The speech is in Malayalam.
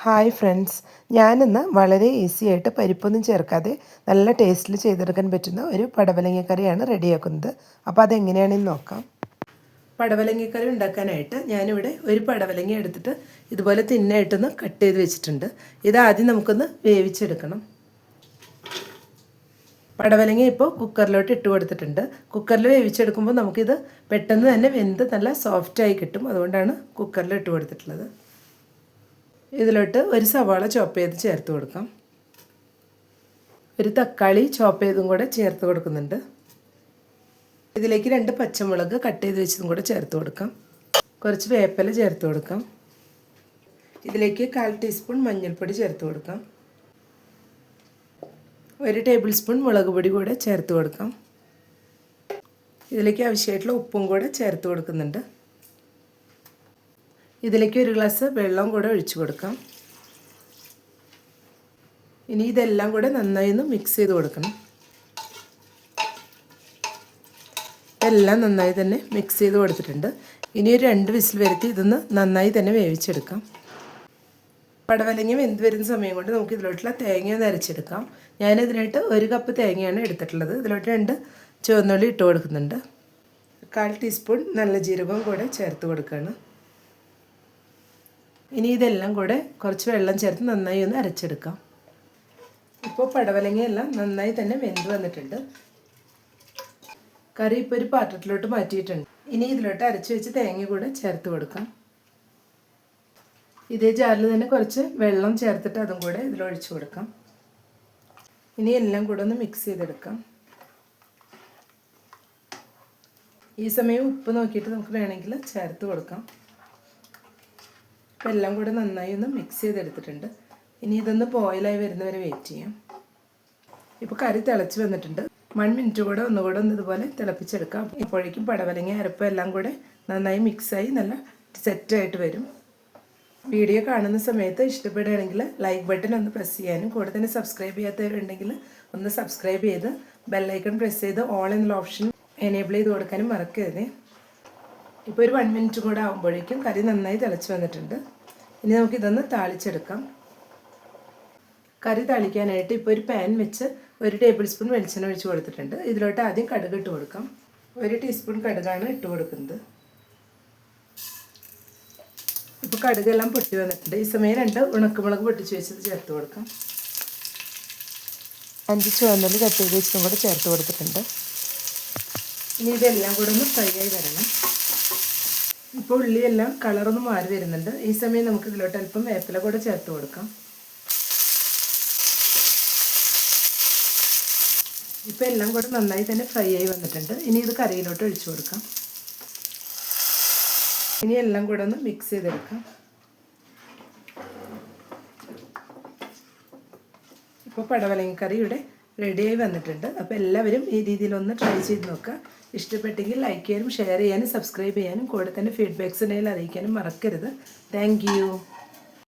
ഹായ് ഫ്രണ്ട്സ്, ഞാനിന്ന് വളരെ ഈസി ആയിട്ട് പരിപ്പൊന്നും ചേർക്കാതെ നല്ല ടേസ്റ്റിൽ ചെയ്തെടുക്കാൻ പറ്റുന്ന ഒരു പടവലങ്ങക്കറിയാണ് റെഡിയാക്കുന്നത്. അപ്പോൾ അതെങ്ങനെയാണെന്ന് നോക്കാം. പടവലങ്ങക്കറി ഉണ്ടാക്കാനായിട്ട് ഞാനിവിടെ ഒരു പടവലങ്ങ എടുത്തിട്ട് ഇതുപോലെ തിന്നായിട്ടൊന്ന് കട്ട് ചെയ്ത് വെച്ചിട്ടുണ്ട്. ഇതാദ്യം നമുക്കൊന്ന് വേവിച്ചെടുക്കണം. പടവലങ്ങ ഇപ്പോൾ കുക്കറിലോട്ട് ഇട്ട് കൊടുത്തിട്ടുണ്ട്. കുക്കറിൽ വേവിച്ചെടുക്കുമ്പോൾ നമുക്കിത് പെട്ടെന്ന് തന്നെ വെന്ത് നല്ല സോഫ്റ്റായി കിട്ടും. അതുകൊണ്ടാണ് കുക്കറിൽ ഇട്ട് കൊടുത്തിട്ടുള്ളത്. ഇതിലോട്ട് ഒരു സവാള ചോപ്പ് ചെയ്ത് ചേർത്ത് കൊടുക്കാം. ഒരു തക്കാളി ചോപ്പ് ചെയ്തും കൂടെ ചേർത്ത് കൊടുക്കുന്നുണ്ട്. ഇതിലേക്ക് 2 പച്ചമുളക് കട്ട് ചെയ്ത് വെച്ചതും കൂടെ ചേർത്ത് കൊടുക്കാം. കുറച്ച് വേപ്പില ചേർത്ത് കൊടുക്കാം. ഇതിലേക്ക് 1/4 ടീസ്പൂൺ മഞ്ഞൾപ്പൊടി ചേർത്ത് കൊടുക്കാം. 1 ടേബിൾ സ്പൂൺ മുളക് പൊടി കൂടെ ചേർത്ത് കൊടുക്കാം. ഇതിലേക്ക് ആവശ്യമായിട്ടുള്ള ഉപ്പും കൂടെ ചേർത്ത് കൊടുക്കുന്നുണ്ട്. ഇതിലേക്ക് 1 ഗ്ലാസ് വെള്ളം കൂടെ ഒഴിച്ചു കൊടുക്കാം. ഇനി ഇതെല്ലാം കൂടെ നന്നായി ഒന്ന് മിക്സ് ചെയ്ത് കൊടുക്കണം. എല്ലാം നന്നായി തന്നെ മിക്സ് ചെയ്ത് കൊടുത്തിട്ടുണ്ട്. ഇനി ഒരു 2 വിസിൽ വരുത്തി ഇതൊന്ന് നന്നായി തന്നെ വേവിച്ചെടുക്കാം. പടവലങ്ങ വെന്ത് വരുന്ന സമയം കൊണ്ട് നമുക്ക് ഇതിലോട്ടുള്ള തേങ്ങ ഒന്ന് അരച്ചെടുക്കാം. ഞാനിതിനായിട്ട് 1 കപ്പ് തേങ്ങയാണ് എടുത്തിട്ടുള്ളത്. ഇതിലോട്ട് 2 ചുവന്നുള്ളി ഇട്ട് കൊടുക്കുന്നുണ്ട്. 1/4 ടീസ്പൂൺ നല്ല ജീരകവും കൂടെ ചേർത്ത് കൊടുക്കുകയാണ്. ഇനി ഇതെല്ലാം കൂടെ കുറച്ച് വെള്ളം ചേർത്ത് നന്നായി ഒന്ന് അരച്ചെടുക്കാം. ഇപ്പോൾ പടവലങ്ങയെല്ലാം നന്നായി തന്നെ വെന്ത് വന്നിട്ടുണ്ട്. കറി ഇപ്പോൾ ഒരു പാത്രത്തിലോട്ട് മാറ്റിയിട്ടുണ്ട്. ഇനി ഇതിലോട്ട് അരച്ച് വെച്ച് തേങ്ങ കൂടെ ചേർത്ത് കൊടുക്കാം. ഇതേ ജാറിൽ തന്നെ കുറച്ച് വെള്ളം ചേർത്തിട്ട് അതും കൂടെ ഇതിലൊഴിച്ച് കൊടുക്കാം. ഇനി എല്ലാം കൂടെ ഒന്ന് മിക്സ് ചെയ്തെടുക്കാം. ഈ സമയം ഉപ്പ് നോക്കിയിട്ട് നമുക്ക് വേണമെങ്കിൽ ചേർത്ത് കൊടുക്കാം. അപ്പോൾ എല്ലാം കൂടെ നന്നായി ഒന്ന് മിക്സ് ചെയ്തെടുത്തിട്ടുണ്ട്. ഇനി ഇതൊന്ന് ബോയിലായി വരുന്നവരെ വെയിറ്റ് ചെയ്യാം. ഇപ്പോൾ കറി തിളച്ച് വന്നിട്ടുണ്ട്. 1 മിനിറ്റ് കൂടെ ഒന്നുകൂടെ ഒന്ന് ഇതുപോലെ തിളപ്പിച്ചെടുക്കാം. അപ്പോഴേക്കും പടവലങ്ങ അരപ്പ് എല്ലാം കൂടെ നന്നായി മിക്സായി നല്ല സെറ്റായിട്ട് വരും. വീഡിയോ കാണുന്ന സമയത്ത് ഇഷ്ടപ്പെടുകയാണെങ്കിൽ ലൈക്ക് ബട്ടൺ ഒന്ന് പ്രസ് ചെയ്യാനും കൂടെ തന്നെ സബ്സ്ക്രൈബ് ചെയ്യാത്തവരുണ്ടെങ്കിൽ ഒന്ന് സബ്സ്ക്രൈബ് ചെയ്ത് ബെല്ലൈക്കൺ പ്രസ് ചെയ്ത് ഓൾ എന്നുള്ള ഓപ്ഷൻ എനേബിൾ ചെയ്ത് കൊടുക്കാനും മറക്കരുത്. ഇപ്പോൾ ഒരു 1 മിനിറ്റ് കൂടെ ആകുമ്പോഴേക്കും കറി നന്നായി തിളച്ച് വന്നിട്ടുണ്ട്. ഇനി നമുക്കിതൊന്ന് താളിച്ചെടുക്കാം. കറി താളിക്കാനായിട്ട് ഇപ്പോൾ ഒരു പാൻ വെച്ച് 1 ടേബിൾ സ്പൂൺ വെളിച്ചെണ്ണ ഒഴിച്ച് കൊടുത്തിട്ടുണ്ട്. ഇതിലോട്ട് ആദ്യം കടുക് ഇട്ട് കൊടുക്കാം. 1 ടീസ്പൂൺ കടുകാണ് ഇട്ട് കൊടുക്കുന്നത്. ഇപ്പോൾ കടുകെല്ലാം പൊട്ടി വന്നിട്ടുണ്ട്. ഈ സമയം 2 ഉണക്കമുളക് പൊട്ടിച്ച് വെച്ചത് ചേർത്ത് കൊടുക്കാം. 5 ചുവന്നുള്ളി കട്ട് ചെയ്ത് വെച്ചതും കൂടെ ചേർത്ത് കൊടുത്തിട്ടുണ്ട്. ഇനി ഇതെല്ലാം കൂടെ ഒന്ന് ഫ്രൈ ആയി വരണം. ഇപ്പോൾ ഉള്ളിയെല്ലാം കളറൊന്ന് മാറി വരുന്നുണ്ട്. ഈ സമയം നമുക്ക് ഇതിലോട്ട് അല്പം വേപ്പില കൂടെ ചേർത്ത് കൊടുക്കാം. ഇപ്പോൾ എല്ലാം കൂടെ നന്നായി തന്നെ ഫ്രൈ ആയി വന്നിട്ടുണ്ട്. ഇനി ഇത് കറിയിലോട്ട് ഒഴിച്ചു കൊടുക്കാം. ഇനി എല്ലാം കൂടെ ഒന്ന് മിക്സ് ചെയ്തെടുക്കാം. ഇപ്പോൾ പടവലങ്ങക്കറി ഇവിടെ റെഡിയായി വന്നിട്ടുണ്ട്. അപ്പോൾ എല്ലാവരും ഈ രീതിയിലൊന്ന് ട്രൈ ചെയ്ത് നോക്കുക. ഇഷ്ടപ്പെട്ടെങ്കിൽ ലൈക്ക് ചെയ്യാനും ഷെയർ ചെയ്യാനും സബ്സ്ക്രൈബ് ചെയ്യാനും കൂടെ തന്നെ ഫീഡ്ബാക്ക്സ് ഉണ്ടെങ്കിൽ അറിയിക്കാനും മറക്കരുത്. Thank you.